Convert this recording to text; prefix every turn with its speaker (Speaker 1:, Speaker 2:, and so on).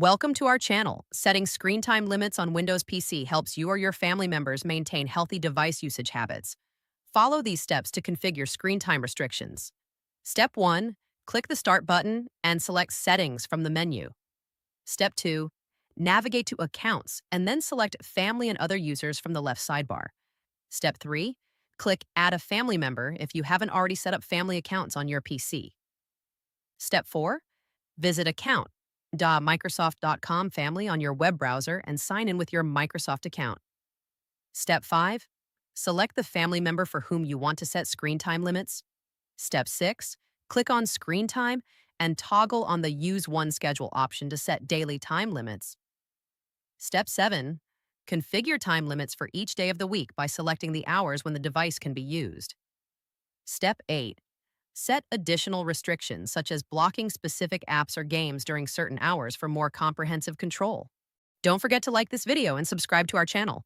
Speaker 1: Welcome to our channel. Setting screen time limits on Windows PC helps you or your family members maintain healthy device usage habits. Follow these steps to configure screen time restrictions. Step 1. Click the Start button and select Settings from the menu. Step 2. Navigate to Accounts and then select Family and Other Users from the left sidebar. Step 3. Click Add a family member if you haven't already set up family accounts on your PC. Step 4. Visit account.microsoft.com family on your web browser and sign in with your Microsoft account. Step 5. Select the family member for whom you want to set screen time limits. Step 6. Click on Screen Time and toggle on the Use One Schedule option to set daily time limits. Step 7. Configure time limits for each day of the week by selecting the hours when the device can be used. Step 8. Set additional restrictions, such as blocking specific apps or games during certain hours for more comprehensive control. Don't forget to like this video and subscribe to our channel.